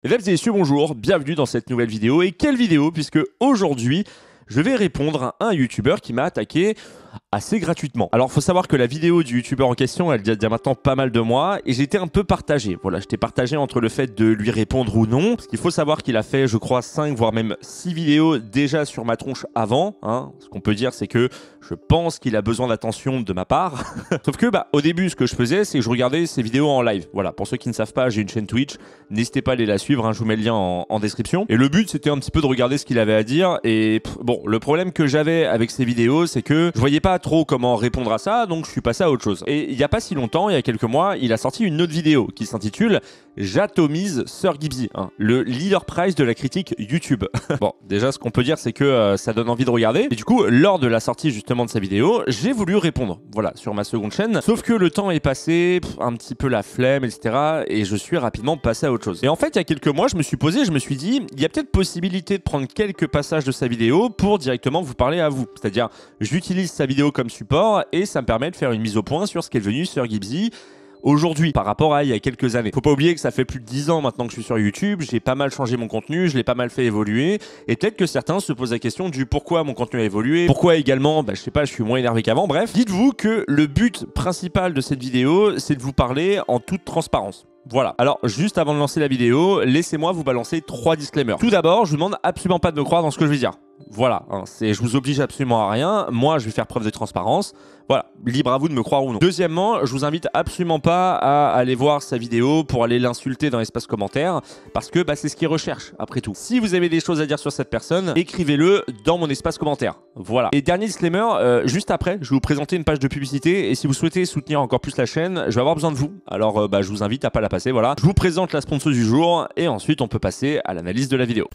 Mesdames et messieurs, bonjour, bienvenue dans cette nouvelle vidéo. Et quelle vidéo, puisque aujourd'hui, je vais répondre à un youtubeur qui m'a attaqué assez gratuitement. Alors, faut savoir que la vidéo du youtubeur en question, elle date maintenant pas mal de mois et j'étais un peu partagé. Voilà, j'étais partagé entre le fait de lui répondre ou non. Parce qu'il faut savoir qu'il a fait, je crois, 5 voire même 6 vidéos déjà sur ma tronche avant. Ce qu'on peut dire, c'est que je pense qu'il a besoin d'attention de ma part. Sauf que, au début, ce que je faisais, c'est que je regardais ses vidéos en live. Voilà, pour ceux qui ne savent pas, j'ai une chaîne Twitch. N'hésitez pas à aller la suivre, je vous mets le lien en description. Et le but, c'était un petit peu de regarder ce qu'il avait à dire. Et bon, le problème que j'avais avec ces vidéos, c'est que je voyais pas trop comment répondre à ça, donc je suis passé à autre chose. Et il y a pas si longtemps, il y a quelques mois, il a sorti une autre vidéo qui s'intitule « J'atomise Sir Gibzy », le leader prize de la critique YouTube. Bon, déjà, ce qu'on peut dire, c'est que ça donne envie de regarder. Et du coup, lors de la sortie justement de sa vidéo, j'ai voulu répondre, voilà, sur ma seconde chaîne. Sauf que le temps est passé, un petit peu la flemme, etc. Et je suis rapidement passé à autre chose. Et en fait, il y a quelques mois, je me suis posé, je me suis dit, il y a peut-être possibilité de prendre quelques passages de sa vidéo pour directement vous parler à vous. C'est-à-dire, j'utilise sa vidéo comme support et ça me permet de faire une mise au point sur ce qu'est devenu Sir Gibzy aujourd'hui par rapport à il y a quelques années. Faut pas oublier que ça fait plus de 10 ans maintenant que je suis sur YouTube, j'ai pas mal changé mon contenu, je l'ai pas mal fait évoluer et peut-être que certains se posent la question du pourquoi mon contenu a évolué, pourquoi également, je sais pas, je suis moins énervé qu'avant, bref. Dites-vous que le but principal de cette vidéo, c'est de vous parler en toute transparence. Voilà. Alors, juste avant de lancer la vidéo, laissez-moi vous balancer 3 disclaimers. Tout d'abord, je vous demande absolument pas de me croire dans ce que je vais dire. Voilà, je vous oblige absolument à rien. Moi, je vais faire preuve de transparence. Voilà, libre à vous de me croire ou non. Deuxièmement, je vous invite absolument pas à aller voir sa vidéo pour aller l'insulter dans l'espace commentaire, parce que c'est ce qu'il recherche, après tout. Si vous avez des choses à dire sur cette personne, écrivez-le dans mon espace commentaire. Voilà. Et dernier disclaimer, juste après, je vais vous présenter une page de publicité, et si vous souhaitez soutenir encore plus la chaîne, je vais avoir besoin de vous. Alors, je vous invite à pas la passer, voilà. Je vous présente la sponsor du jour, et ensuite, on peut passer à l'analyse de la vidéo.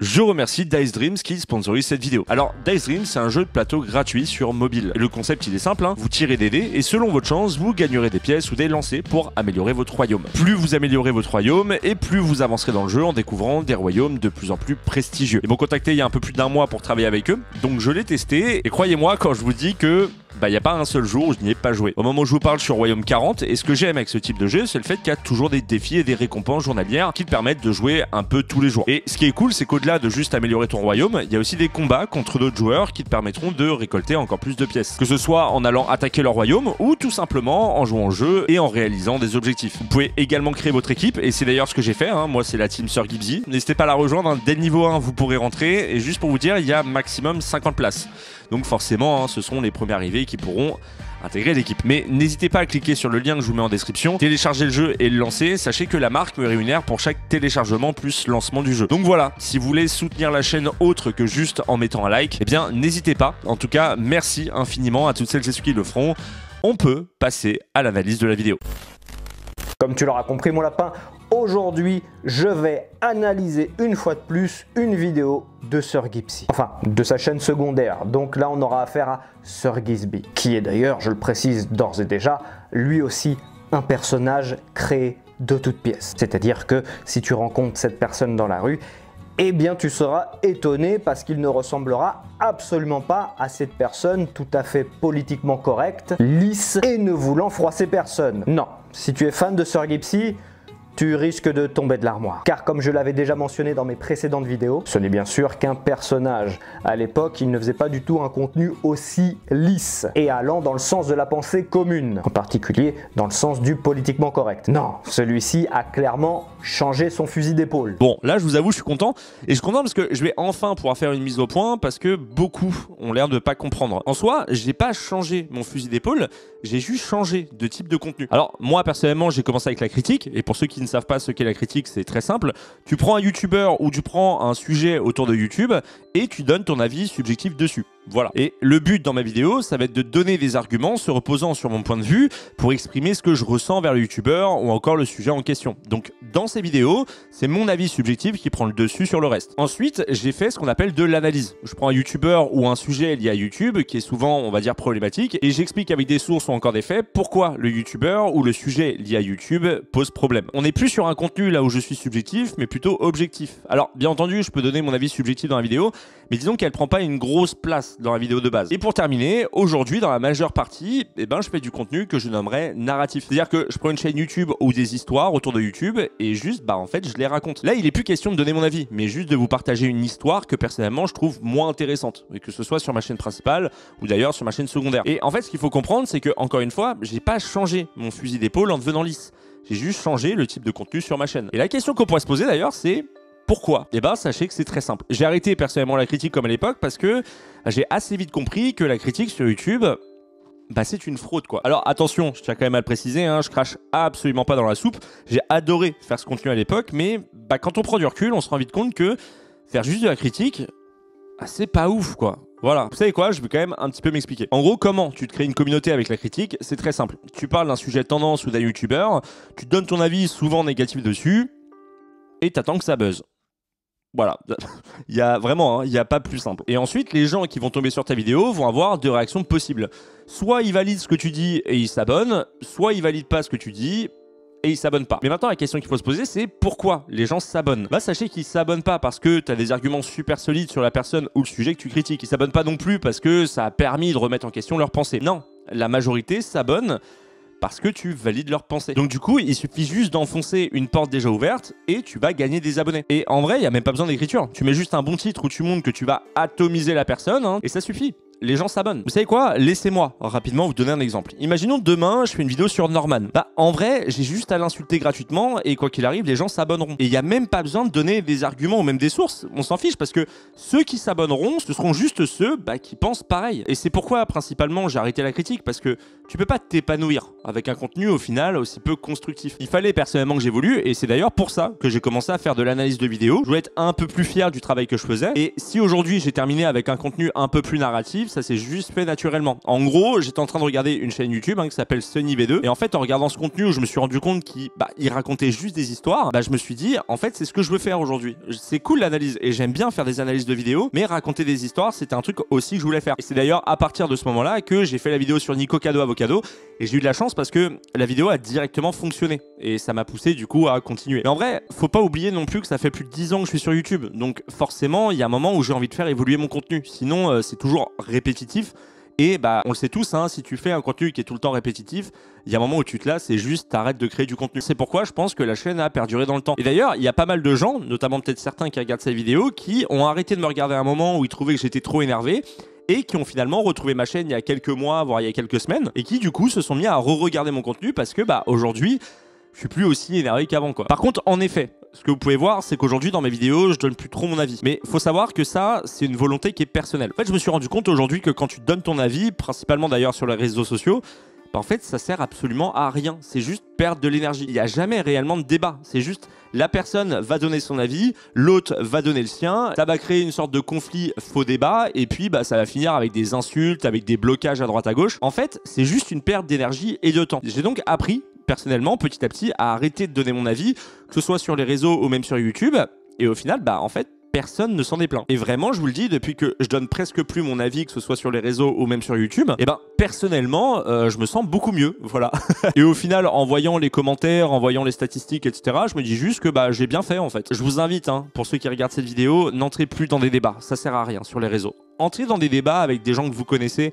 Je remercie Dice Dreams qui sponsorise cette vidéo. Alors, Dice Dreams, c'est un jeu de plateau gratuit sur mobile. Le concept, il est simple, vous tirez des dés et selon votre chance, vous gagnerez des pièces ou des lancers pour améliorer votre royaume. Plus vous améliorez votre royaume et plus vous avancerez dans le jeu en découvrant des royaumes de plus en plus prestigieux. Ils m'ont contacté il y a un peu plus d'1 mois pour travailler avec eux, donc je l'ai testé et croyez-moi quand je vous dis que il n'y a pas un seul jour où je n'y ai pas joué. Au moment où je vous parle, je suis au royaume 40 et ce que j'aime avec ce type de jeu, c'est le fait qu'il y a toujours des défis et des récompenses journalières qui te permettent de jouer un peu tous les jours. Et ce qui est cool, c'est qu'au-delà de juste améliorer ton royaume, il y a aussi des combats contre d'autres joueurs qui te permettront de récolter encore plus de pièces. Que ce soit en allant attaquer leur royaume ou tout simplement en jouant au jeu et en réalisant des objectifs. Vous pouvez également créer votre équipe et c'est d'ailleurs ce que j'ai fait. Moi, c'est la team Sir Gibzy. N'hésitez pas à la rejoindre. Dès le niveau 1, vous pourrez rentrer et juste pour vous dire, il y a maximum 50 places. Donc forcément, ce sont les premiers arrivés qui pourront intégrer l'équipe. Mais n'hésitez pas à cliquer sur le lien que je vous mets en description, télécharger le jeu et le lancer. Sachez que la marque me rémunère pour chaque téléchargement plus lancement du jeu. Donc voilà, si vous voulez soutenir la chaîne autre que juste en mettant un like, n'hésitez pas. En tout cas, merci infiniment à toutes celles et ceux qui le feront. On peut passer à l'analyse de la vidéo. Comme tu l'auras compris mon lapin, aujourd'hui je vais analyser une fois de plus une vidéo de Sir Gibzy. Enfin, de sa chaîne secondaire. Donc là on aura affaire à Sir Gibzy, qui est d'ailleurs, je le précise d'ores et déjà, lui aussi un personnage créé de toutes pièces. C'est-à-dire que si tu rencontres cette personne dans la rue, eh bien tu seras étonné parce qu'il ne ressemblera absolument pas à cette personne tout à fait politiquement correcte, lisse et ne voulant froisser personne. Non, si tu es fan de Sir Gibzy, tu risques de tomber de l'armoire. Car comme je l'avais déjà mentionné dans mes précédentes vidéos, ce n'est bien sûr qu'un personnage. À l'époque, il ne faisait pas du tout un contenu aussi lisse et allant dans le sens de la pensée commune, en particulier dans le sens du politiquement correct. Non, celui-ci a clairement changé son fusil d'épaule. Bon, là je vous avoue, je suis content. Et je suis content parce que je vais enfin pouvoir faire une mise au point parce que beaucoup ont l'air de pas comprendre. En soi, j'ai pas changé mon fusil d'épaule, j'ai juste changé de type de contenu. Alors moi personnellement, j'ai commencé avec la critique et pour ceux qui ne savent pas ce qu'est la critique, c'est très simple. Tu prends un youtubeur ou tu prends un sujet autour de YouTube et tu donnes ton avis subjectif dessus. Voilà. Et le but dans ma vidéo, ça va être de donner des arguments se reposant sur mon point de vue pour exprimer ce que je ressens vers le youtubeur ou encore le sujet en question. Donc dans ces vidéos, c'est mon avis subjectif qui prend le dessus sur le reste. Ensuite, j'ai fait ce qu'on appelle de l'analyse. Je prends un youtubeur ou un sujet lié à YouTube qui est souvent, on va dire, problématique et j'explique avec des sources ou encore des faits pourquoi le youtubeur ou le sujet lié à YouTube pose problème. On n'est plus sur un contenu là où je suis subjectif, mais plutôt objectif. Alors, bien entendu, je peux donner mon avis subjectif dans la vidéo, mais disons qu'elle prend pas une grosse place dans la vidéo de base. Et pour terminer, aujourd'hui, dans la majeure partie, eh ben, je fais du contenu que je nommerais narratif. C'est-à-dire que je prends une chaîne YouTube ou des histoires autour de YouTube et juste, bah en fait, je les raconte. Là, il est plus question de donner mon avis, mais juste de vous partager une histoire que personnellement, je trouve moins intéressante. Et que ce soit sur ma chaîne principale ou d'ailleurs sur ma chaîne secondaire. Et en fait, ce qu'il faut comprendre, c'est que, encore une fois, j'ai pas changé mon fusil d'épaule en devenant lisse. J'ai juste changé le type de contenu sur ma chaîne. Et la question qu'on pourrait se poser d'ailleurs, c'est pourquoi? Eh ben, sachez que c'est très simple. J'ai arrêté personnellement la critique comme à l'époque parce que j'ai assez vite compris que la critique sur YouTube, bah c'est une fraude quoi. Alors attention, je tiens quand même à le préciser, hein, je crache absolument pas dans la soupe. J'ai adoré faire ce contenu à l'époque, mais bah, quand on prend du recul, on se rend vite compte que faire juste de la critique, bah, c'est pas ouf quoi. Voilà, vous savez quoi, je vais quand même un petit peu m'expliquer. En gros, comment tu te crées une communauté avec la critique? C'est très simple. Tu parles d'un sujet de tendance ou d'un youtubeur, tu donnes ton avis souvent négatif dessus, et t'attends que ça buzz. Voilà, il y a vraiment, il n'y a pas plus simple. Et ensuite, les gens qui vont tomber sur ta vidéo vont avoir deux réactions possibles. Soit ils valident ce que tu dis et ils s'abonnent, soit ils valident pas ce que tu dis et ils s'abonnent pas. Mais maintenant, la question qu'il faut se poser, c'est pourquoi les gens s'abonnent? Bah, sachez qu'ils s'abonnent pas parce que tu as des arguments super solides sur la personne ou le sujet que tu critiques. Ils s'abonnent pas non plus parce que ça a permis de remettre en question leur pensée. Non, la majorité s'abonne parce que tu valides leurs pensées. Donc du coup, il suffit juste d'enfoncer une porte déjà ouverte et tu vas gagner des abonnés. Et en vrai, il n'y a même pas besoin d'écriture. Tu mets juste un bon titre où tu montres que tu vas atomiser la personne hein, et ça suffit. Les gens s'abonnent. Vous savez quoi? Laissez-moi rapidement vous donner un exemple. Imaginons demain, je fais une vidéo sur Norman. Bah, en vrai, j'ai juste à l'insulter gratuitement et quoi qu'il arrive, les gens s'abonneront. Et il n'y a même pas besoin de donner des arguments ou même des sources. On s'en fiche parce que ceux qui s'abonneront, ce seront juste ceux qui pensent pareil. Et c'est pourquoi, principalement, j'ai arrêté la critique parce que tu peux pas t'épanouir avec un contenu au final aussi peu constructif. Il fallait personnellement que j'évolue et c'est d'ailleurs pour ça que j'ai commencé à faire de l'analyse de vidéos. Je voulais être un peu plus fier du travail que je faisais. Et si aujourd'hui j'ai terminé avec un contenu un peu plus narratif, ça s'est juste fait naturellement. En gros, j'étais en train de regarder une chaîne YouTube qui s'appelle SunnyV2 et en fait en regardant ce contenu où je me suis rendu compte qu'il racontait juste des histoires, je me suis dit en fait c'est ce que je veux faire aujourd'hui. C'est cool l'analyse et j'aime bien faire des analyses de vidéos, mais raconter des histoires c'était un truc aussi que je voulais faire. Et c'est d'ailleurs à partir de ce moment-là que j'ai fait la vidéo sur Nico Cado Avocado et j'ai eu de la chance parce que la vidéo a directement fonctionné et ça m'a poussé du coup à continuer. Mais en vrai, faut pas oublier non plus que ça fait plus de 10 ans que je suis sur YouTube, donc forcément il y a un moment où j'ai envie de faire évoluer mon contenu, sinon c'est toujours répétitif. Et on le sait tous, hein, si tu fais un contenu qui est tout le temps répétitif, il y a un moment où tu te lasses et juste t'arrêtes de créer du contenu. C'est pourquoi je pense que la chaîne a perduré dans le temps. Et d'ailleurs, il y a pas mal de gens, notamment peut-être certains qui regardent cette vidéo, qui ont arrêté de me regarder à un moment où ils trouvaient que j'étais trop énervé et qui ont finalement retrouvé ma chaîne il y a quelques mois, voire il y a quelques semaines, et qui du coup se sont mis à re-regarder mon contenu parce que aujourd'hui, je suis plus aussi énervé qu'avant quoi. Par contre, en effet, ce que vous pouvez voir, c'est qu'aujourd'hui dans mes vidéos, je donne plus trop mon avis. Mais faut savoir que ça, c'est une volonté qui est personnelle. En fait, je me suis rendu compte aujourd'hui que quand tu donnes ton avis, principalement d'ailleurs sur les réseaux sociaux, en fait, ça sert absolument à rien. C'est juste perdre de l'énergie. Il n'y a jamais réellement de débat. C'est juste la personne va donner son avis, l'autre va donner le sien. Ça va créer une sorte de conflit faux débat et puis ça va finir avec des insultes, avec des blocages à droite à gauche. En fait, c'est juste une perte d'énergie et de temps. J'ai donc appris personnellement, petit à petit, à arrêter de donner mon avis, que ce soit sur les réseaux ou même sur YouTube. Et au final, en fait, personne ne s'en déplaint. Et vraiment, je vous le dis, depuis que je donne presque plus mon avis, que ce soit sur les réseaux ou même sur YouTube, personnellement, je me sens beaucoup mieux, voilà. Et au final, en voyant les commentaires, en voyant les statistiques, etc., je me dis juste que j'ai bien fait, en fait. Je vous invite, pour ceux qui regardent cette vidéo, n'entrez plus dans des débats, ça sert à rien sur les réseaux. Entrez dans des débats avec des gens que vous connaissez,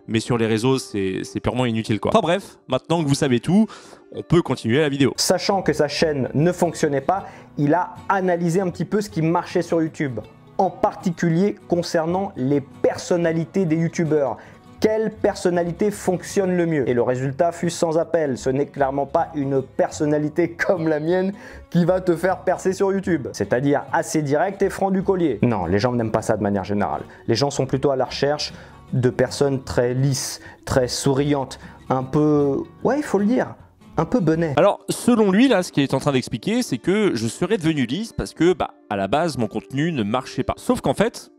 mais sur les réseaux, c'est purement inutile, quoi. Enfin bref, maintenant que vous savez tout, on peut continuer la vidéo. Sachant que sa chaîne ne fonctionnait pas, il a analysé un petit peu ce qui marchait sur YouTube, en particulier concernant les personnalités des youtubeurs. Quelle personnalité fonctionne le mieux? Et le résultat fut sans appel. Ce n'est clairement pas une personnalité comme la mienne qui va te faire percer sur YouTube. C'est-à-dire assez direct et franc du collier. Non, les gens n'aiment pas ça de manière générale. Les gens sont plutôt à la recherche de personnes très lisses, très souriantes, un peu... ouais, il faut le dire, un peu benet. Alors, selon lui, là, ce qu'il est en train d'expliquer, c'est que je serais devenu lisse parce que, à la base, mon contenu ne marchait pas. Sauf qu'en fait...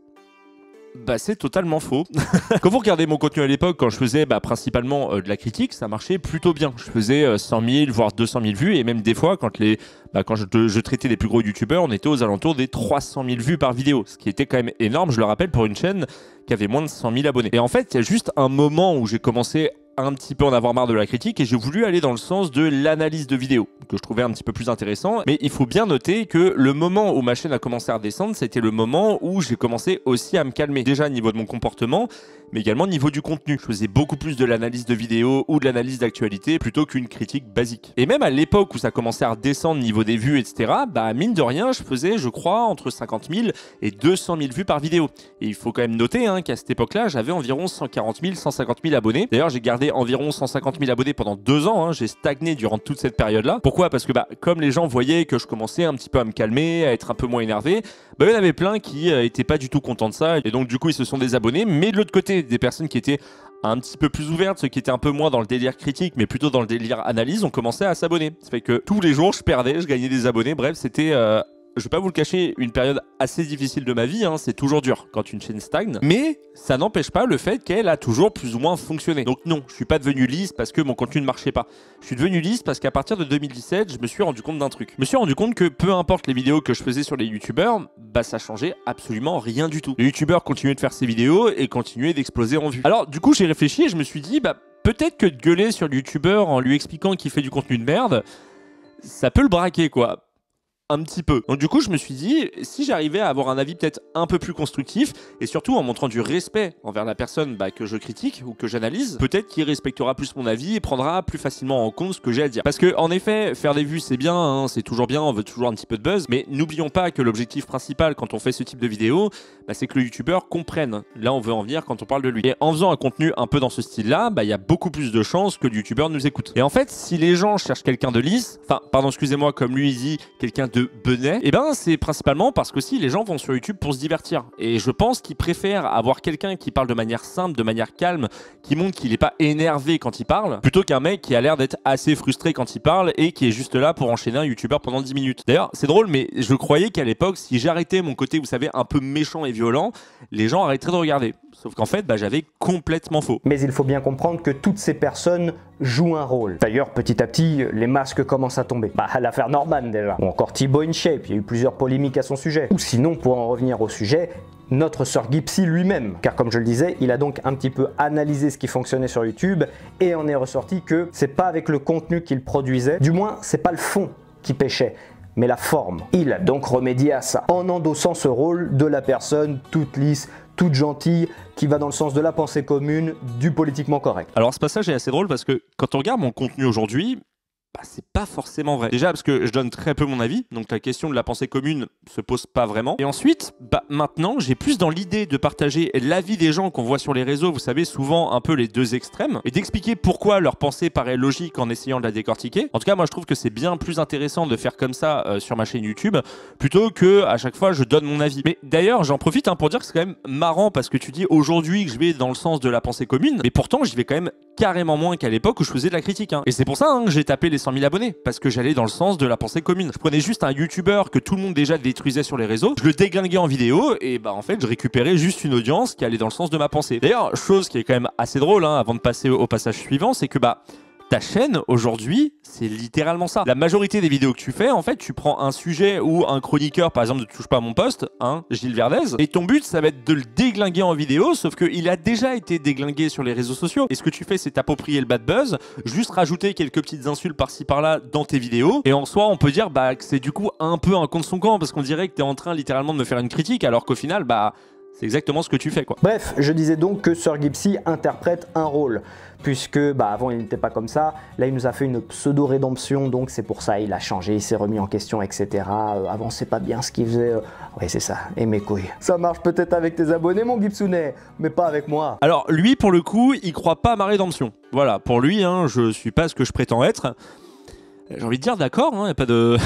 c'est totalement faux. Quand vous regardez mon contenu à l'époque, quand je faisais principalement de la critique, ça marchait plutôt bien. Je faisais 100 000 voire 200 000 vues et même des fois quand, quand je traitais les plus gros youtubeurs, on était aux alentours des 300 000 vues par vidéo, ce qui était quand même énorme, je le rappelle, pour une chaîne qui avait moins de 100 000 abonnés. Et en fait, il y a juste un moment où j'ai commencé un petit peu en avoir marre de la critique et j'ai voulu aller dans le sens de l'analyse de vidéos, que je trouvais un petit peu plus intéressant. Mais il faut bien noter que le moment où ma chaîne a commencé à redescendre, c'était le moment où j'ai commencé aussi à me calmer. Déjà au niveau de mon comportement, mais également au niveau du contenu. Je faisais beaucoup plus de l'analyse de vidéos ou de l'analyse d'actualité plutôt qu'une critique basique. Et même à l'époque où ça commençait à redescendre niveau des vues, etc., bah mine de rien, je faisais, je crois, entre 50 000 et 200 000 vues par vidéo. Et il faut quand même noter qu'à cette époque-là, j'avais environ 140 000, 150 000 abonnés. D'ailleurs, j'ai gardé environ 150 000 abonnés pendant 2 ans. J'ai stagné durant toute cette période-là. Pourquoi? Parce que comme les gens voyaient que je commençais un petit peu à me calmer, à être un peu moins énervé, il y en avait plein qui étaient pas du tout contents de ça. Et donc du coup, ils se sont désabonnés. Mais de l'autre côté, des personnes qui étaient un petit peu plus ouvertes, ceux qui étaient un peu moins dans le délire critique, mais plutôt dans le délire analyse, ont commencé à s'abonner. Ça fait que tous les jours, je perdais, je gagnais des abonnés. Bref, c'était... je vais pas vous le cacher, une période assez difficile de ma vie, c'est toujours dur quand une chaîne stagne, mais ça n'empêche pas le fait qu'elle a toujours plus ou moins fonctionné. Donc non, je suis pas devenu lisse parce que mon contenu ne marchait pas. Je suis devenu lisse parce qu'à partir de 2017, je me suis rendu compte d'un truc. Je me suis rendu compte que peu importe les vidéos que je faisais sur les youtubeurs, ça changeait absolument rien du tout. Les youtubeurs continuaient de faire ces vidéos et continuaient d'exploser en vues. Alors du coup, j'ai réfléchi et je me suis dit, peut-être que de gueuler sur le youtubeur en lui expliquant qu'il fait du contenu de merde, ça peut le braquer quoi. Un petit peu. Donc du coup, je me suis dit, si j'arrivais à avoir un avis peut-être un peu plus constructif, et surtout en montrant du respect envers la personne que je critique ou que j'analyse, peut-être qu'il respectera plus mon avis et prendra plus facilement en compte ce que j'ai à dire. Parce que en effet, faire des vues, c'est bien, c'est toujours bien, on veut toujours un petit peu de buzz, mais n'oublions pas que l'objectif principal quand on fait ce type de vidéo, c'est que le youtubeur comprenne là on veut en venir quand on parle de lui. Et en faisant un contenu un peu dans ce style-là, il y a beaucoup plus de chances que le youtubeur nous écoute. Et en fait, si les gens cherchent quelqu'un de lisse, excusez-moi, comme lui il dit, quelqu'un de benet, c'est principalement parce que si les gens vont sur YouTube pour se divertir. Et je pense qu'ils préfèrent avoir quelqu'un qui parle de manière simple, de manière calme, qui montre qu'il n'est pas énervé quand il parle, plutôt qu'un mec qui a l'air d'être assez frustré quand il parle et qui est juste là pour enchaîner un youtubeur pendant 10 minutes. D'ailleurs, c'est drôle, mais je croyais qu'à l'époque, si j'arrêtais mon côté, vous savez, un peu méchant et violent, les gens arrêteraient de regarder. Sauf qu'en fait, j'avais complètement faux. Mais il faut bien comprendre que toutes ces personnes jouent un rôle. D'ailleurs, petit à petit, les masques commencent à tomber. L'affaire Norman déjà. Ou encore Thibaut InShape, il y a eu plusieurs polémiques à son sujet. Ou sinon, pour en revenir au sujet, notre Sir Gipsy lui-même. Car comme je le disais, il a donc un petit peu analysé ce qui fonctionnait sur YouTube et en est ressorti que c'est pas avec le contenu qu'il produisait, du moins c'est pas le fond qui pêchait, mais la forme. Il a donc remédié à ça, en endossant ce rôle de la personne toute lisse, toute gentille, qui va dans le sens de la pensée commune, du politiquement correct. Alors ce passage est assez drôle parce que quand on regarde mon contenu aujourd'hui, c'est pas forcément vrai. Déjà parce que je donne très peu mon avis, donc la question de la pensée commune se pose pas vraiment. Et ensuite, maintenant, j'ai plus dans l'idée de partager l'avis des gens qu'on voit sur les réseaux, vous savez, souvent un peu les deux extrêmes, et d'expliquer pourquoi leur pensée paraît logique en essayant de la décortiquer. En tout cas, moi je trouve que c'est bien plus intéressant de faire comme ça sur ma chaîne YouTube, plutôt que à chaque fois je donne mon avis. Mais d'ailleurs, j'en profite pour dire que c'est quand même marrant, parce que tu dis aujourd'hui que je vais dans le sens de la pensée commune, mais pourtant j'y vais quand même carrément moins qu'à l'époque où je faisais de la critique. Et c'est pour ça que j'ai tapé les 100 000 abonnés, parce que j'allais dans le sens de la pensée commune. Je prenais juste un youtubeur que tout le monde déjà détruisait sur les réseaux, je le déglinguais en vidéo, et en fait je récupérais juste une audience qui allait dans le sens de ma pensée. D'ailleurs, chose qui est quand même assez drôle, avant de passer au passage suivant, c'est que ta chaîne aujourd'hui, c'est littéralement ça. La majorité des vidéos que tu fais, en fait, tu prends un sujet ou un chroniqueur, par exemple, ne touche pas à mon poste, Gilles Verdez, et ton but, ça va être de le déglinguer en vidéo, sauf qu'il a déjà été déglingué sur les réseaux sociaux. Et ce que tu fais, c'est t'approprier le bad buzz, juste rajouter quelques petites insultes par-ci par-là dans tes vidéos, et en soi, on peut dire que c'est du coup un peu un contre son camp, parce qu'on dirait que t'es en train littéralement de me faire une critique, alors qu'au final, c'est exactement ce que tu fais, quoi. Bref, je disais donc que Sir Gipsy interprète un rôle, puisque avant il n'était pas comme ça, là il nous a fait une pseudo-rédemption, donc c'est pour ça il a changé, il s'est remis en question, etc. Avant c'est pas bien ce qu'il faisait, ouais c'est ça, et mes couilles. Ça marche peut-être avec tes abonnés mon Gipsounet, mais pas avec moi. Alors lui pour le coup, il croit pas à ma rédemption. Voilà, pour lui, je suis pas ce que je prétends être. J'ai envie de dire d'accord, y a pas de...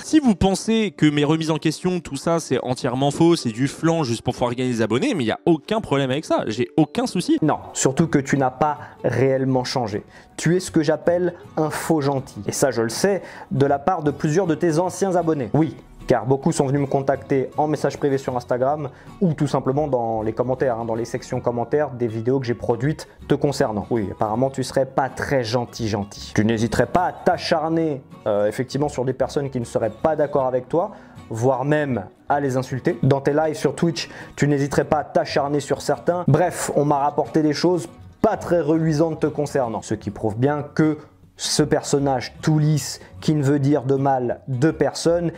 Si vous pensez que mes remises en question, tout ça, c'est entièrement faux, c'est du flan juste pour pouvoir gagner des abonnés, mais il n'y a aucun problème avec ça, j'ai aucun souci. Non, surtout que tu n'as pas réellement changé. Tu es ce que j'appelle un faux gentil. Et ça, je le sais, de la part de plusieurs de tes anciens abonnés. Oui, car beaucoup sont venus me contacter en message privé sur Instagram ou tout simplement dans les commentaires, dans les sections commentaires des vidéos que j'ai produites te concernant. Oui, apparemment tu serais pas très gentil. Tu n'hésiterais pas à t'acharner effectivement sur des personnes qui ne seraient pas d'accord avec toi, voire même à les insulter. Dans tes lives sur Twitch, tu n'hésiterais pas à t'acharner sur certains. Bref, on m'a rapporté des choses pas très reluisantes te concernant. Ce qui prouve bien que ce personnage tout lisse, qui ne veut dire de mal de personne,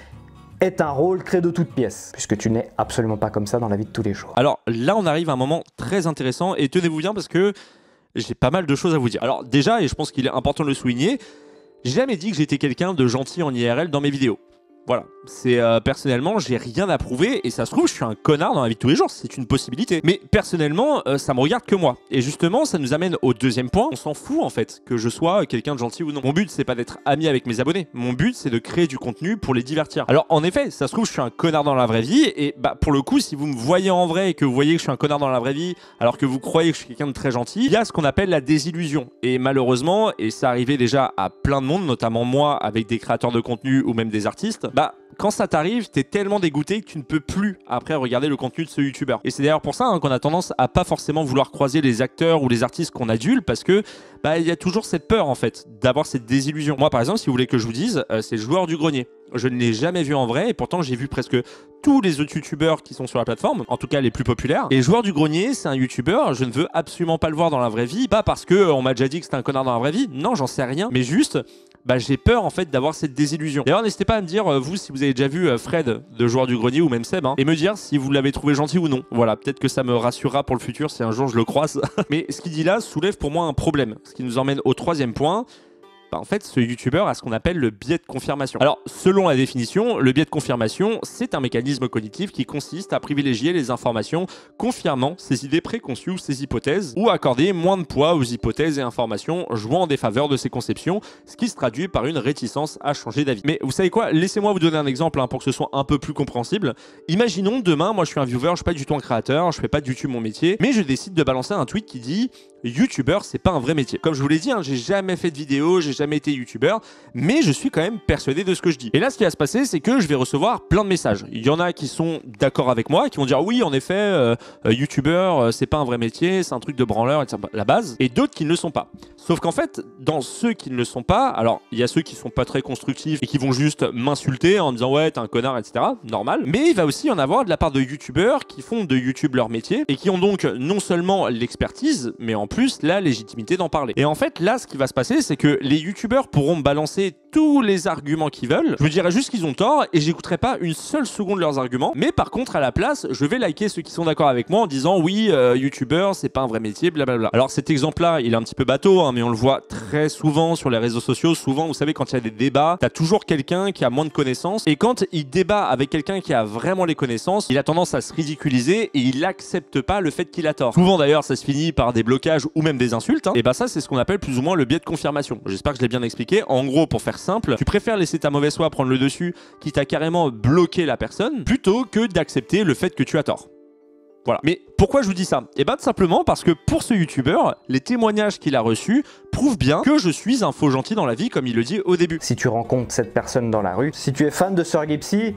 est un rôle créé de toutes pièces, puisque tu n'es absolument pas comme ça dans la vie de tous les jours. Alors là, on arrive à un moment très intéressant, et tenez-vous bien parce que j'ai pas mal de choses à vous dire. Alors déjà, et je pense qu'il est important de le souligner, j'ai jamais dit que j'étais quelqu'un de gentil en IRL dans mes vidéos. Voilà, c'est personnellement, j'ai rien à prouver et ça se trouve, je suis un connard dans la vie de tous les jours, c'est une possibilité. Mais personnellement, ça me regarde que moi. Et justement, ça nous amène au deuxième point. On s'en fout en fait que je sois quelqu'un de gentil ou non. Mon but, c'est pas d'être ami avec mes abonnés. Mon but, c'est de créer du contenu pour les divertir. Alors en effet, ça se trouve, je suis un connard dans la vraie vie et bah pour le coup, si vous me voyez en vrai et que vous voyez que je suis un connard dans la vraie vie, alors que vous croyez que je suis quelqu'un de très gentil, il y a ce qu'on appelle la désillusion. Et malheureusement, et ça arrivait déjà à plein de monde, notamment moi avec des créateurs de contenu ou même des artistes, bah quand ça t'arrive, t'es tellement dégoûté que tu ne peux plus après regarder le contenu de ce youtubeur. Et c'est d'ailleurs pour ça qu'on a tendance à pas forcément vouloir croiser les acteurs ou les artistes qu'on adule parce que bah il y a toujours cette peur en fait d'avoir cette désillusion. Moi par exemple, si vous voulez que je vous dise, c'est Joueur du Grenier. Je ne l'ai jamais vu en vrai et pourtant j'ai vu presque tous les autres youtubeurs qui sont sur la plateforme, en tout cas les plus populaires. Et Joueur du Grenier, c'est un youtubeur, je ne veux absolument pas le voir dans la vraie vie, pas parce que on m'a déjà dit que c'était un connard dans la vraie vie, non j'en sais rien, mais juste bah, j'ai peur en fait d'avoir cette désillusion. D'ailleurs n'hésitez pas à me dire vous si vous avez déjà vu Fred de Joueur du Grenier ou même Seb et me dire si vous l'avez trouvé gentil ou non. Voilà, peut-être que ça me rassurera pour le futur si un jour je le croise. Mais ce qu'il dit là soulève pour moi un problème, ce qui nous emmène au troisième point. Bah, en fait, ce youtubeur a ce qu'on appelle le biais de confirmation. Alors, selon la définition, le biais de confirmation, c'est un mécanisme cognitif qui consiste à privilégier les informations confirmant ses idées préconçues ou ses hypothèses, ou à accorder moins de poids aux hypothèses et informations jouant en défaveur de ses conceptions, ce qui se traduit par une réticence à changer d'avis. Mais vous savez quoi? Laissez-moi vous donner un exemple pour que ce soit un peu plus compréhensible. Imaginons demain, moi je suis un viewer, je suis pas du tout un créateur, je fais pas de YouTube mon métier, mais je décide de balancer un tweet qui dit youtubeur, c'est pas un vrai métier. Comme je vous l'ai dit, j'ai jamais fait de vidéo, j'ai jamais été youtubeur, mais je suis quand même persuadé de ce que je dis. Et là, ce qui va se passer, c'est que je vais recevoir plein de messages. Il y en a qui sont d'accord avec moi, qui vont dire oui, en effet, youtubeur, c'est pas un vrai métier, c'est un truc de branleur, etc. La base, et d'autres qui ne le sont pas. Sauf qu'en fait, dans ceux qui ne le sont pas, alors il y a ceux qui sont pas très constructifs et qui vont juste m'insulter en me disant ouais, t'es un connard, etc. Normal. Mais il va aussi y en avoir de la part de youtubeurs qui font de YouTube leur métier et qui ont donc non seulement l'expertise, mais en plus la légitimité d'en parler. Et en fait, là, ce qui va se passer, c'est que les youtubeurs pourront me balancer tous les arguments qu'ils veulent. Je vous dirai juste qu'ils ont tort et j'écouterai pas une seule seconde leurs arguments. Mais par contre, à la place, je vais liker ceux qui sont d'accord avec moi en disant oui, youtubeur, c'est pas un vrai métier, blablabla. Alors cet exemple-là, il est un petit peu bateau, mais on le voit très souvent sur les réseaux sociaux. Souvent, vous savez, quand il y a des débats, t'as toujours quelqu'un qui a moins de connaissances et quand il débat avec quelqu'un qui a vraiment les connaissances, il a tendance à se ridiculiser et il accepte pas le fait qu'il a tort. Souvent d'ailleurs, ça se finit par des blocages ou même des insultes. Et bah ça, c'est ce qu'on appelle plus ou moins le biais de confirmation. J'espère que je l'ai bien expliqué. En gros, pour faire simple, tu préfères laisser ta mauvaise foi prendre le dessus, quitte à carrément bloquer la personne, plutôt que d'accepter le fait que tu as tort. Voilà. Mais pourquoi je vous dis ça? Eh bien tout simplement parce que pour ce youtubeur, les témoignages qu'il a reçus prouvent bien que je suis un faux gentil dans la vie, comme il le dit au début. Si tu rencontres cette personne dans la rue, si tu es fan de Sir Gipsy,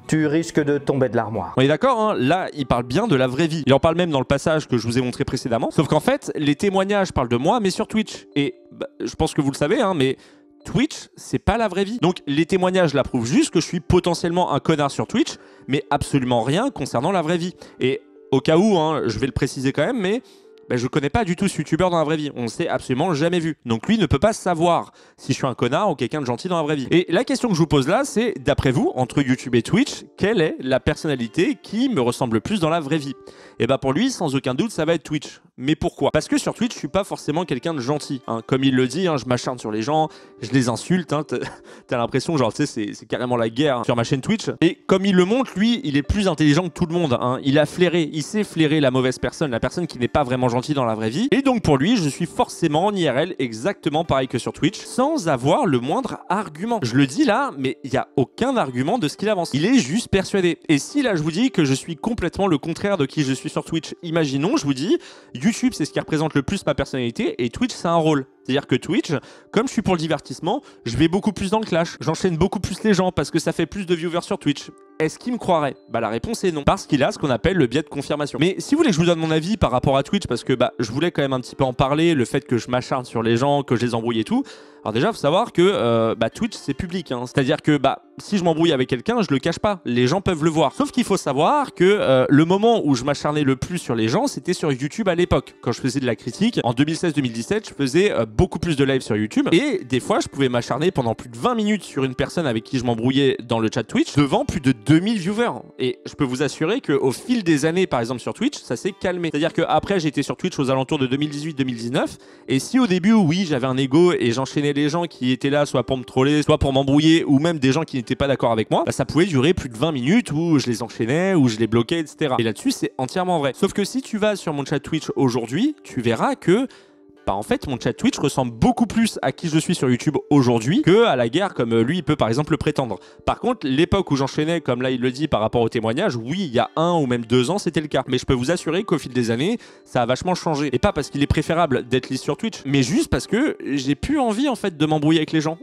tu risques de tomber de l'armoire. On est d'accord, hein? Là, il parle bien de la vraie vie. Il en parle même dans le passage que je vous ai montré précédemment. Sauf qu'en fait, les témoignages parlent de moi, mais sur Twitch. Et bah, je pense que vous le savez, mais Twitch, c'est pas la vraie vie. Donc les témoignages là prouvent juste que je suis potentiellement un connard sur Twitch, mais absolument rien concernant la vraie vie. Et au cas où, je vais le préciser quand même, mais je connais pas du tout ce youtubeur dans la vraie vie. On ne s'est absolument jamais vu. Donc lui ne peut pas savoir si je suis un connard ou quelqu'un de gentil dans la vraie vie. Et la question que je vous pose là, c'est d'après vous, entre YouTube et Twitch, quelle est la personnalité qui me ressemble le plus dans la vraie vie? Et bah pour lui, sans aucun doute, ça va être Twitch. Mais pourquoi? Parce que sur Twitch, je suis pas forcément quelqu'un de gentil. Comme il le dit, je m'acharne sur les gens, je les insulte. T'as l'impression, genre, tu sais, c'est carrément la guerre sur ma chaîne Twitch. Et comme il le montre, lui, il est plus intelligent que tout le monde. Il a flairé, il sait flairer la mauvaise personne, la personne qui n'est pas vraiment gentille dans la vraie vie. Et donc pour lui, je suis forcément en IRL exactement pareil que sur Twitch, sans avoir le moindre argument. Je le dis là, mais il n'y a aucun argument de ce qu'il avance. Il est juste persuadé. Et si là, je vous dis que je suis complètement le contraire de qui je suis sur Twitch, imaginons, je vous dis, YouTube, c'est ce qui représente le plus ma personnalité et Twitch, c'est un rôle. C'est-à-dire que Twitch, comme je suis pour le divertissement, je vais beaucoup plus dans le clash. J'enchaîne beaucoup plus les gens parce que ça fait plus de viewers sur Twitch. Est-ce qu'il me croirait? Bah la réponse est non. Parce qu'il a ce qu'on appelle le biais de confirmation. Mais si vous voulez que je vous donne mon avis par rapport à Twitch, parce que je voulais quand même un petit peu en parler, le fait que je m'acharne sur les gens, que je les embrouille et tout. Alors déjà, il faut savoir que Twitch, c'est public. C'est-à-dire que si je m'embrouille avec quelqu'un, je le cache pas. Les gens peuvent le voir. Sauf qu'il faut savoir que le moment où je m'acharnais le plus sur les gens, c'était sur YouTube à l'époque. Quand je faisais de la critique, en 2016-2017, je faisais beaucoup plus de live sur YouTube. Et des fois, je pouvais m'acharner pendant plus de 20 minutes sur une personne avec qui je m'embrouillais dans le chat Twitch, devant plus de 2000 viewers. Et je peux vous assurer qu'au fil des années, par exemple sur Twitch, ça s'est calmé. C'est-à-dire qu'après, j'étais sur Twitch aux alentours de 2018-2019. Et si au début, oui, j'avais un ego et j'enchaînais les gens qui étaient là, soit pour me troller, soit pour m'embrouiller, ou même des gens qui n'étaient pas d'accord avec moi, bah, ça pouvait durer plus de 20 minutes où je les enchaînais, où je les bloquais, etc. Et là-dessus, c'est entièrement vrai. Sauf que si tu vas sur mon chat Twitch aujourd'hui, tu verras que bah en fait, mon chat Twitch ressemble beaucoup plus à qui je suis sur YouTube aujourd'hui que à la guerre comme lui, il peut par exemple le prétendre. Par contre, l'époque où j'enchaînais, comme là il le dit par rapport au témoignage, oui, il y a 1 ou même 2 ans, c'était le cas. Mais je peux vous assurer qu'au fil des années, ça a vachement changé. Et pas parce qu'il est préférable d'être lisse sur Twitch, mais juste parce que j'ai plus envie en fait de m'embrouiller avec les gens.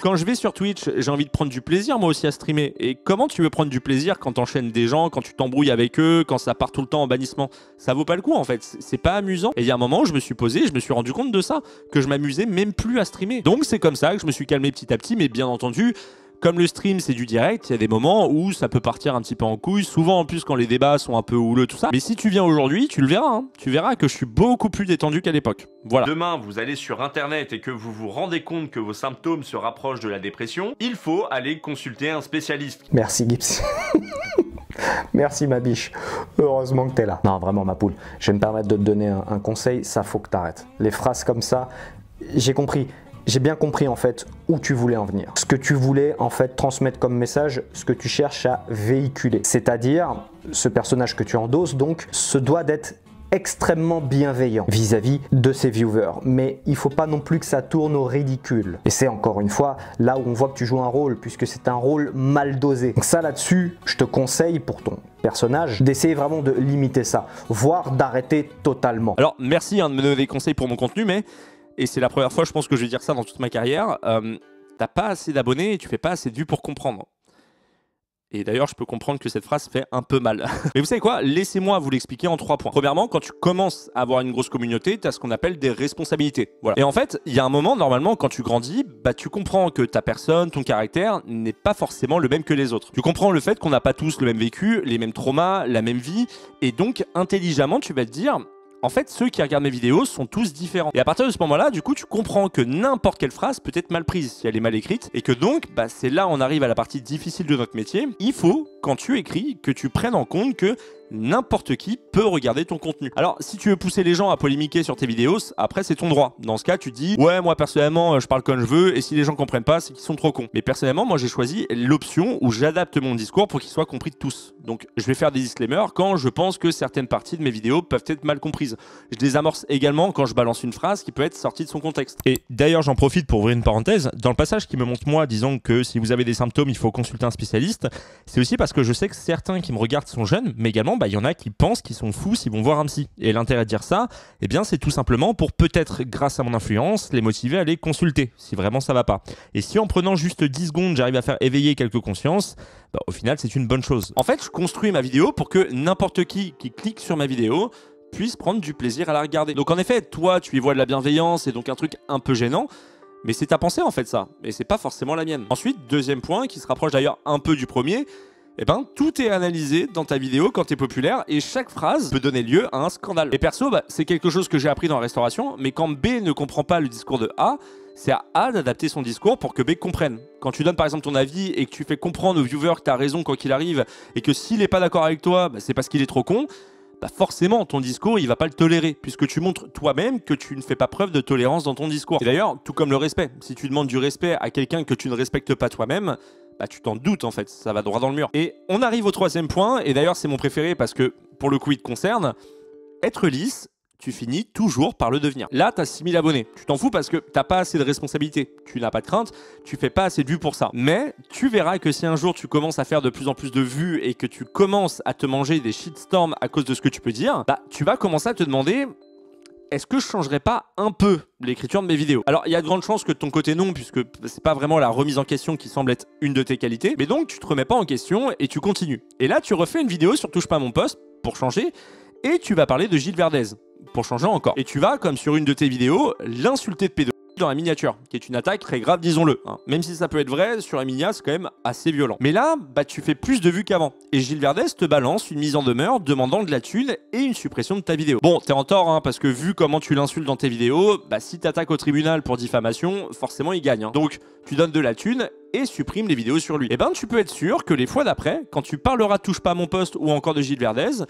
Quand je vais sur Twitch, j'ai envie de prendre du plaisir moi aussi à streamer. Et comment tu veux prendre du plaisir quand t'enchaînes des gens, quand tu t'embrouilles avec eux, quand ça part tout le temps en bannissement? Ça vaut pas le coup en fait. C'est pas amusant. Et il y a un moment où je me suis posé, je me suis rendu compte de ça, que je m'amusais même plus à streamer. Donc c'est comme ça que je me suis calmé petit à petit, mais bien entendu, comme le stream c'est du direct, il y a des moments où ça peut partir un petit peu en couille, souvent en plus quand les débats sont un peu houleux, tout ça. Mais si tu viens aujourd'hui, tu le verras, hein. Tu verras que je suis beaucoup plus détendu qu'à l'époque. Voilà. Demain, vous allez sur internet et que vous vous rendez compte que vos symptômes se rapprochent de la dépression, il faut aller consulter un spécialiste. Merci Gibbs. Merci ma biche, heureusement que t'es là. Non vraiment ma poule, je vais me permettre de te donner un conseil, ça faut que t'arrêtes. Les phrases comme ça, j'ai compris, j'ai bien compris en fait où tu voulais en venir. Ce que tu voulais en fait transmettre comme message, ce que tu cherches à véhiculer. C'est-à-dire, ce personnage que tu endosses donc, se doit d'être extrêmement bienveillant vis-à-vis de ses viewers, mais il faut pas non plus que ça tourne au ridicule. Et c'est encore une fois là où on voit que tu joues un rôle, puisque c'est un rôle mal dosé. Donc ça là-dessus, je te conseille pour ton personnage d'essayer vraiment de limiter ça, voire d'arrêter totalement. Alors merci hein, de me donner des conseils pour mon contenu, mais, et c'est la première fois je pense que je vais dire ça dans toute ma carrière, t'as pas assez d'abonnés et tu fais pas assez de vues pour comprendre. Et d'ailleurs, je peux comprendre que cette phrase fait un peu mal. Mais vous savez quoi? Laissez-moi vous l'expliquer en 3 points. Premièrement, quand tu commences à avoir une grosse communauté, tu as ce qu'on appelle des responsabilités. Voilà. Et en fait, il y a un moment, normalement, quand tu grandis, bah, tu comprends que ta personne, ton caractère n'est pas forcément le même que les autres. Tu comprends le fait qu'on n'a pas tous le même vécu, les mêmes traumas, la même vie. Et donc, intelligemment, tu vas te dire... En fait, ceux qui regardent mes vidéos sont tous différents. Et à partir de ce moment-là, du coup, tu comprends que n'importe quelle phrase peut être mal prise si elle est mal écrite. Et que donc, bah, c'est là où on arrive à la partie difficile de notre métier. Il faut, quand tu écris, que tu prennes en compte que n'importe qui peut regarder ton contenu. Alors, si tu veux pousser les gens à polémiquer sur tes vidéos, après, c'est ton droit. Dans ce cas, tu dis, ouais, moi, personnellement, je parle comme je veux, et si les gens comprennent pas, c'est qu'ils sont trop cons. Mais personnellement, moi, j'ai choisi l'option où j'adapte mon discours pour qu'il soit compris de tous. Donc, je vais faire des disclaimers quand je pense que certaines parties de mes vidéos peuvent être mal comprises. Je désamorce également quand je balance une phrase qui peut être sortie de son contexte. Et d'ailleurs, j'en profite pour ouvrir une parenthèse. Dans le passage qui me montre moi, disons que si vous avez des symptômes, il faut consulter un spécialiste, c'est aussi parce que je sais que certains qui me regardent sont jeunes, mais également, bah, il y en a qui pensent qu'ils sont fous s'ils vont voir un psy. Et l'intérêt de dire ça, eh bien, c'est tout simplement pour peut-être, grâce à mon influence, les motiver à les consulter, si vraiment ça va pas. Et si en prenant juste 10 secondes, j'arrive à faire éveiller quelques consciences, bah, au final, c'est une bonne chose. En fait, je construis ma vidéo pour que n'importe qui clique sur ma vidéo puisse prendre du plaisir à la regarder. Donc en effet, toi, tu y vois de la bienveillance et donc un truc un peu gênant, mais c'est ta pensée en fait ça, et c'est pas forcément la mienne. Ensuite, deuxième point, qui se rapproche d'ailleurs un peu du premier, eh ben, tout est analysé dans ta vidéo quand tu es populaire et chaque phrase peut donner lieu à un scandale. Et perso, bah, c'est quelque chose que j'ai appris dans la restauration, mais quand B ne comprend pas le discours de A, c'est à A d'adapter son discours pour que B comprenne. Quand tu donnes par exemple ton avis et que tu fais comprendre au viewer que tu as raison quoi qu'il arrive et que s'il n'est pas d'accord avec toi, bah, c'est parce qu'il est trop con, bah forcément ton discours il va pas le tolérer puisque tu montres toi-même que tu ne fais pas preuve de tolérance dans ton discours. Et d'ailleurs, tout comme le respect, si tu demandes du respect à quelqu'un que tu ne respectes pas toi-même, bah tu t'en doutes en fait, ça va droit dans le mur. Et on arrive au troisième point, et d'ailleurs c'est mon préféré parce que pour le coup il te concerne, être lisse, tu finis toujours par le devenir. Là, tu as 6000 abonnés. Tu t'en fous parce que t'as pas assez de responsabilité. Tu n'as pas de crainte, tu fais pas assez de vues pour ça. Mais tu verras que si un jour tu commences à faire de plus en plus de vues et que tu commences à te manger des shitstorms à cause de ce que tu peux dire, bah tu vas commencer à te demander... Est-ce que je changerais pas un peu l'écriture de mes vidéos? Alors, il y a de grandes chances que de ton côté non, puisque c'est pas vraiment la remise en question qui semble être une de tes qualités. Mais donc, tu te remets pas en question et tu continues. Et là, tu refais une vidéo sur Touche pas à mon poste pour changer et tu vas parler de Gilles Verdez pour changer encore. Et tu vas, comme sur une de tes vidéos, l'insulter de pédo. dans la miniature, qui est une attaque très grave, disons-le. Hein. Même si ça peut être vrai, sur Emilia, c'est quand même assez violent. Mais là, bah, tu fais plus de vues qu'avant. Et Gilles Verdez te balance une mise en demeure demandant de la thune et une suppression de ta vidéo. Bon, t'es en tort, hein, parce que vu comment tu l'insultes dans tes vidéos, bah, si t'attaques au tribunal pour diffamation, forcément il gagne. Hein. Donc, tu donnes de la thune et supprimes les vidéos sur lui. Et ben, tu peux être sûr que les fois d'après, quand tu parleras touche pas à mon poste ou encore de Gilles Verdez,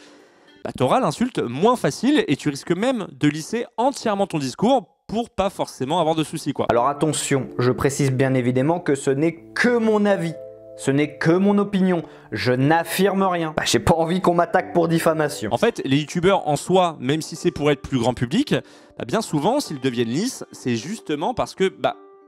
bah, t'auras l'insulte moins facile et tu risques même de lisser entièrement ton discours pour pas forcément avoir de soucis, quoi. Alors attention, je précise bien évidemment que ce n'est que mon avis. Ce n'est que mon opinion. Je n'affirme rien. Bah, j'ai pas envie qu'on m'attaque pour diffamation. En fait, les youtubeurs en soi, même si c'est pour être plus grand public, bah, bien souvent, s'ils deviennent lisses, c'est justement parce que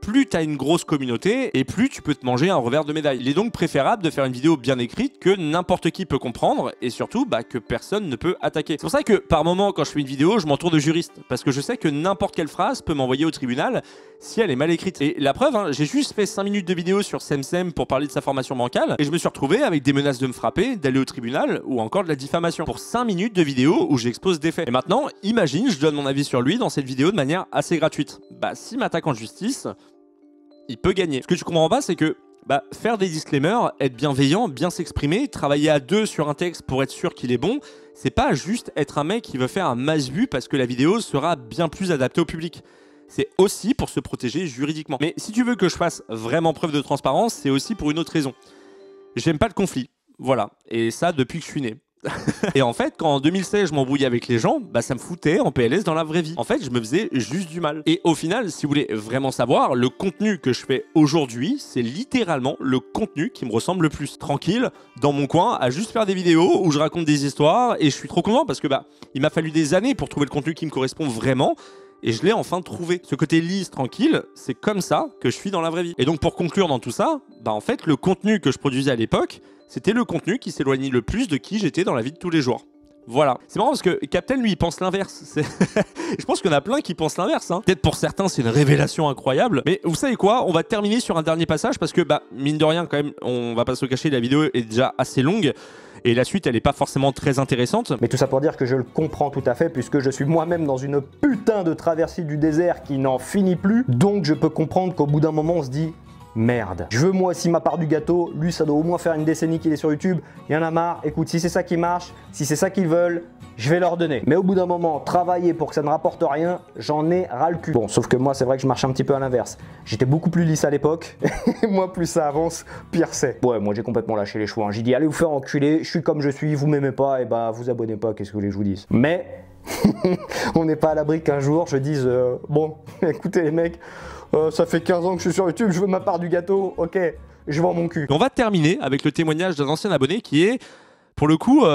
plus tu as une grosse communauté et plus tu peux te manger un revers de médaille. Il est donc préférable de faire une vidéo bien écrite que n'importe qui peut comprendre et surtout que personne ne peut attaquer. C'est pour ça que par moment, quand je fais une vidéo, je m'entoure de juristes parce que je sais que n'importe quelle phrase peut m'envoyer au tribunal si elle est mal écrite. Et la preuve, hein, j'ai juste fait 5 minutes de vidéo sur SemSem pour parler de sa formation bancale et je me suis retrouvé avec des menaces de me frapper, d'aller au tribunal ou encore de la diffamation pour 5 minutes de vidéo où j'expose des faits. Et maintenant, imagine, je donne mon avis sur lui dans cette vidéo de manière assez gratuite. S'il m'attaque en justice, il peut gagner. Ce que tu comprends pas, c'est que faire des disclaimers, être bienveillant, bien s'exprimer, travailler à deux sur un texte pour être sûr qu'il est bon, c'est pas juste être un mec qui veut faire un masse-vue parce que la vidéo sera bien plus adaptée au public. C'est aussi pour se protéger juridiquement. Mais si tu veux que je fasse vraiment preuve de transparence, c'est aussi pour une autre raison. J'aime pas le conflit. Voilà. Et ça depuis que je suis né. Et en fait, quand en 2016 je m'embrouillais avec les gens, ça me foutait en PLS dans la vraie vie. En fait, je me faisais juste du mal. Et au final, si vous voulez vraiment savoir, le contenu que je fais aujourd'hui, c'est littéralement le contenu qui me ressemble le plus. Tranquille, dans mon coin, à juste faire des vidéos où je raconte des histoires et je suis trop content parce que il m'a fallu des années pour trouver le contenu qui me correspond vraiment. Et je l'ai enfin trouvé. Ce côté lisse, tranquille, c'est comme ça que je suis dans la vraie vie. Et donc pour conclure dans tout ça, en fait, le contenu que je produisais à l'époque, c'était le contenu qui s'éloignait le plus de qui j'étais dans la vie de tous les jours. Voilà. C'est marrant parce que Captain, lui, il pense l'inverse. Je pense qu'il y en a plein qui pensent l'inverse. Hein. Peut-être pour certains, c'est une révélation incroyable. Mais vous savez quoi? On va terminer sur un dernier passage parce que, mine de rien, quand même, on va pas se le cacher, la vidéo est déjà assez longue. Et la suite, elle est pas forcément très intéressante. Mais tout ça pour dire que je le comprends tout à fait, puisque je suis moi-même dans une putain de traversée du désert qui n'en finit plus. Donc je peux comprendre qu'au bout d'un moment, on se dit... Merde. Je veux moi aussi ma part du gâteau, lui ça doit au moins faire une décennie qu'il est sur YouTube, il y en a marre, écoute, si c'est ça qui marche, si c'est ça qu'ils veulent, je vais leur donner. Mais au bout d'un moment, travailler pour que ça ne rapporte rien, j'en ai ras le cul. Bon, sauf que moi c'est vrai que je marche un petit peu à l'inverse. J'étais beaucoup plus lisse à l'époque, et moi plus ça avance, pire c'est. Ouais, moi j'ai complètement lâché les chevaux, hein. J'ai dit allez vous faire enculer, je suis comme je suis, vous m'aimez pas, et vous abonnez pas, qu'est-ce que vous voulez que je vous dise. Mais, on n'est pas à l'abri qu'un jour je dise, bon, écoutez les mecs, ça fait 15 ans que je suis sur YouTube, je veux ma part du gâteau, ok, je vends mon cul. On va terminer avec le témoignage d'un ancien abonné qui est, pour le coup,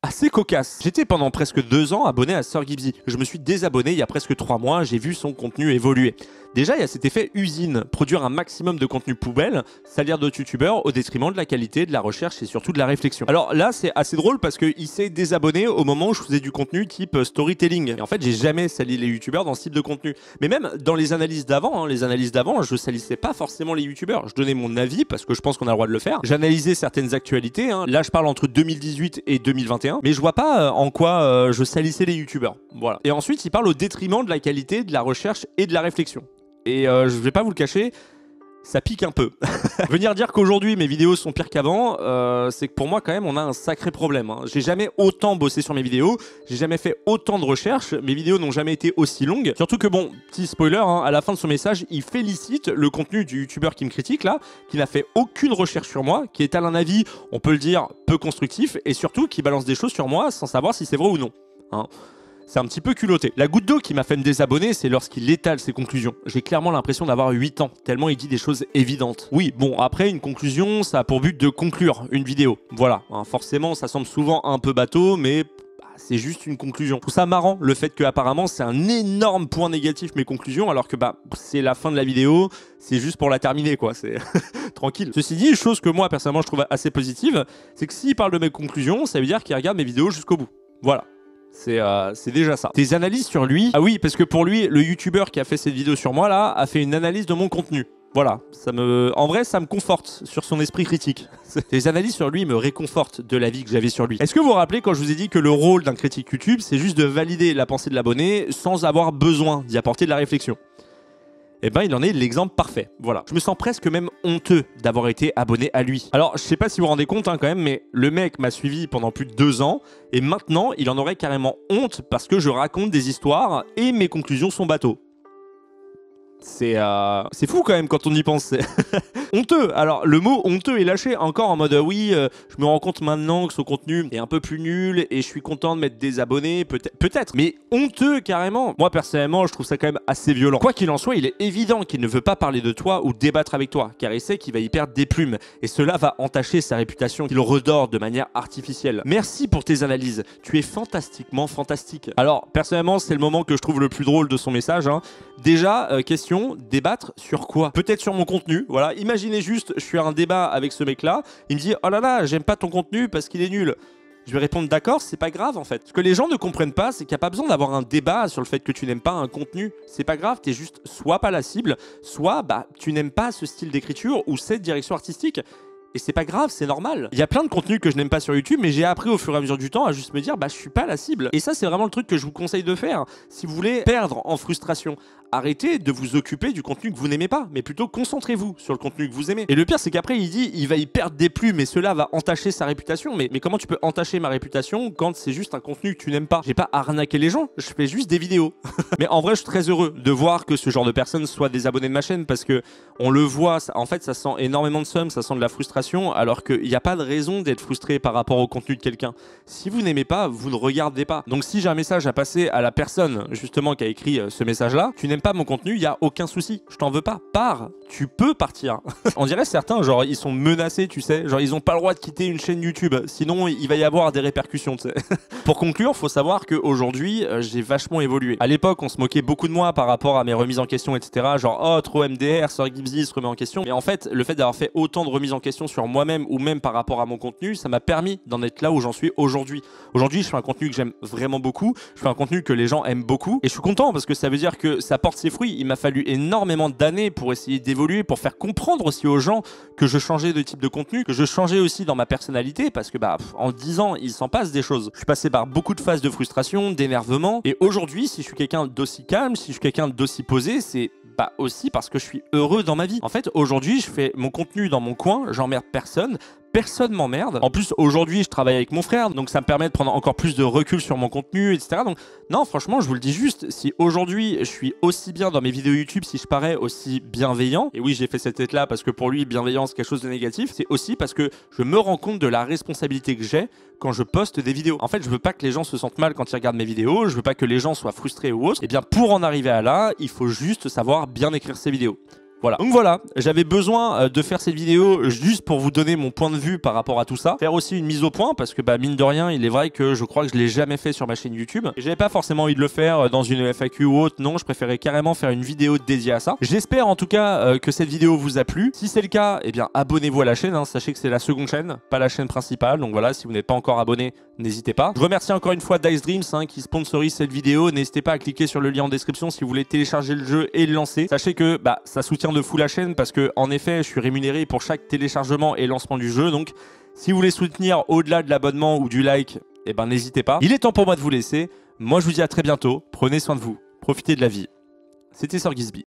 assez cocasse. J'étais pendant presque 2 ans abonné à Sir Gibzy. Je me suis désabonné il y a presque 3 mois, j'ai vu son contenu évoluer. Déjà, il y a cet effet usine, produire un maximum de contenu poubelle, salir d'autres youtubeurs au détriment de la qualité, de la recherche et surtout de la réflexion. Alors là, c'est assez drôle parce qu'il s'est désabonné au moment où je faisais du contenu type storytelling. Et en fait, j'ai jamais sali les youtubeurs dans ce type de contenu. Mais même dans les analyses d'avant, je salissais pas forcément les youtubeurs. Je donnais mon avis parce que je pense qu'on a le droit de le faire. J'analysais certaines actualités. Là, je parle entre 2018 et 2021. Mais je vois pas en quoi je salissais les youtubeurs. Voilà. Et ensuite, il parle au détriment de la qualité, de la recherche et de la réflexion. Et je vais pas vous le cacher, ça pique un peu. Venir dire qu'aujourd'hui mes vidéos sont pires qu'avant, c'est que pour moi quand même on a un sacré problème. Hein. J'ai jamais autant bossé sur mes vidéos, j'ai jamais fait autant de recherches, mes vidéos n'ont jamais été aussi longues. Surtout que bon, petit spoiler, hein, à la fin de son message, il félicite le contenu du youtubeur qui me critique là, qui n'a fait aucune recherche sur moi, qui étale un avis, on peut le dire, peu constructif, et surtout qui balance des choses sur moi sans savoir si c'est vrai ou non. Hein. C'est un petit peu culotté. La goutte d'eau qui m'a fait me désabonner, c'est lorsqu'il étale ses conclusions. J'ai clairement l'impression d'avoir 8 ans, tellement il dit des choses évidentes. Oui, bon, après, une conclusion, ça a pour but de conclure une vidéo. Voilà, hein, forcément, ça semble souvent un peu bateau, mais c'est juste une conclusion. Je trouve ça marrant, le fait que apparemment c'est un énorme point négatif mes conclusions, alors que c'est la fin de la vidéo, c'est juste pour la terminer, quoi. C'est tranquille. Ceci dit, une chose que moi, personnellement, je trouve assez positive, c'est que s'il parle de mes conclusions, ça veut dire qu'il regarde mes vidéos jusqu'au bout. Voilà. C'est déjà ça. Tes analyses sur lui. Ah oui, parce que pour lui, le youtubeur qui a fait cette vidéo sur moi là, a fait une analyse de mon contenu. Voilà, en vrai, ça me conforte sur son esprit critique. Tes analyses sur lui me réconfortent de l'avis que j'avais sur lui. Est-ce que vous vous rappelez quand je vous ai dit que le rôle d'un critique YouTube, c'est juste de valider la pensée de l'abonné sans avoir besoin d'y apporter de la réflexion? eh ben il en est l'exemple parfait. Voilà. Je me sens presque même honteux d'avoir été abonné à lui. Alors, je sais pas si vous vous rendez compte quand même, mais le mec m'a suivi pendant plus de 2 ans et maintenant, il en aurait carrément honte parce que je raconte des histoires et mes conclusions sont bateaux. C'est fou quand même quand on y pense. Honteux. Alors le mot honteux est lâché encore en mode oui, je me rends compte maintenant que son contenu est un peu plus nul et je suis content de m'être désabonné, peut-être. Mais honteux carrément. Moi personnellement, je trouve ça quand même assez violent. Quoi qu'il en soit, il est évident qu'il ne veut pas parler de toi ou débattre avec toi, car il sait qu'il va y perdre des plumes et cela va entacher sa réputation qu'il redore de manière artificielle. Merci pour tes analyses. Tu es fantastiquement fantastique. Alors personnellement, c'est le moment que je trouve le plus drôle de son message. Hein. Déjà, question, débattre sur quoi? Peut-être sur mon contenu, voilà. Imaginez juste, je suis à un débat avec ce mec-là, il me dit « Oh là là, j'aime pas ton contenu parce qu'il est nul ». Je vais répondre « D'accord, c'est pas grave en fait ». Ce que les gens ne comprennent pas, c'est qu'il n'y a pas besoin d'avoir un débat sur le fait que tu n'aimes pas un contenu. C'est pas grave, t'es juste soit pas la cible, soit tu n'aimes pas ce style d'écriture ou cette direction artistique. Et c'est pas grave, c'est normal. Il y a plein de contenus que je n'aime pas sur YouTube, mais j'ai appris au fur et à mesure du temps à juste me dire, je suis pas la cible. Et ça, c'est vraiment le truc que je vous conseille de faire. Si vous voulez perdre en frustration, arrêtez de vous occuper du contenu que vous n'aimez pas, mais plutôt concentrez-vous sur le contenu que vous aimez. Et le pire, c'est qu'après, il dit, il va y perdre des plumes, et cela va entacher sa réputation. Mais comment tu peux entacher ma réputation quand c'est juste un contenu que tu n'aimes pas? J'ai pas arnaqué les gens, je fais juste des vidéos. Mais en vrai, je suis très heureux de voir que ce genre de personnes soient des abonnés de ma chaîne, parce que on le voit, en fait, ça sent énormément de seum, ça sent de la frustration, alors qu'il n'y a pas de raison d'être frustré par rapport au contenu de quelqu'un. Si vous n'aimez pas, vous ne regardez pas. Donc si j'ai un message à passer à la personne, justement, qui a écrit ce message-là, tu n'aimes pas mon contenu, il n'y a aucun souci, je t'en veux pas. Pars, tu peux partir. On dirait certains, genre, ils sont menacés, tu sais, genre, ils n'ont pas le droit de quitter une chaîne YouTube, sinon il va y avoir des répercussions, tu sais. Pour conclure, faut savoir qu'aujourd'hui, j'ai vachement évolué. À l'époque, on se moquait beaucoup de moi par rapport à mes remises en question, etc. Genre, oh, trop MDR, Sir Gibbsy se remet en question. Mais en fait, le fait d'avoir fait autant de remises en question sur moi-même ou même par rapport à mon contenu, ça m'a permis d'en être là où j'en suis aujourd'hui. Aujourd'hui, je fais un contenu que j'aime vraiment beaucoup, je fais un contenu que les gens aiment beaucoup et je suis content parce que ça veut dire que ça porte ses fruits. Il m'a fallu énormément d'années pour essayer d'évoluer, pour faire comprendre aussi aux gens que je changeais de type de contenu, que je changeais aussi dans ma personnalité parce que en 10 ans, il s'en passe des choses. Je suis passé par beaucoup de phases de frustration, d'énervement et aujourd'hui, si je suis quelqu'un d'aussi calme, si je suis quelqu'un d'aussi posé, c'est aussi parce que je suis heureux dans ma vie. En fait, aujourd'hui, je fais mon contenu dans mon coin, j'emmerde personne. Personne m'emmerde. En plus, aujourd'hui, je travaille avec mon frère, donc ça me permet de prendre encore plus de recul sur mon contenu, etc. Donc, non, franchement, je vous le dis juste, si aujourd'hui, je suis aussi bien dans mes vidéos YouTube, si je parais aussi bienveillant, et oui, j'ai fait cette tête-là parce que pour lui, bienveillance, c'est quelque chose de négatif, c'est aussi parce que je me rends compte de la responsabilité que j'ai quand je poste des vidéos. En fait, je veux pas que les gens se sentent mal quand ils regardent mes vidéos, je veux pas que les gens soient frustrés ou autre. Et bien, pour en arriver à là, il faut juste savoir bien écrire ses vidéos. Voilà. Donc voilà, j'avais besoin de faire cette vidéo juste pour vous donner mon point de vue par rapport à tout ça. Faire aussi une mise au point parce que mine de rien, il est vrai que je crois que je l'ai jamais fait sur ma chaîne YouTube. Et j'avais pas forcément envie de le faire dans une FAQ ou autre. Non, je préférais carrément faire une vidéo dédiée à ça. J'espère en tout cas que cette vidéo vous a plu. Si c'est le cas, eh bien abonnez-vous à la chaîne. Hein. Sachez que c'est la seconde chaîne, pas la chaîne principale. Donc voilà, si vous n'êtes pas encore abonné, n'hésitez pas. Je remercie encore une fois Dice Dreams qui sponsorise cette vidéo. N'hésitez pas à cliquer sur le lien en description si vous voulez télécharger le jeu et le lancer. Sachez que ça soutient de fou la chaîne parce que en effet, je suis rémunéré pour chaque téléchargement et lancement du jeu. Donc, si vous voulez soutenir au-delà de l'abonnement ou du like, eh ben n'hésitez pas. Il est temps pour moi de vous laisser. Moi, je vous dis à très bientôt. Prenez soin de vous. Profitez de la vie. C'était Sir Gibbsy.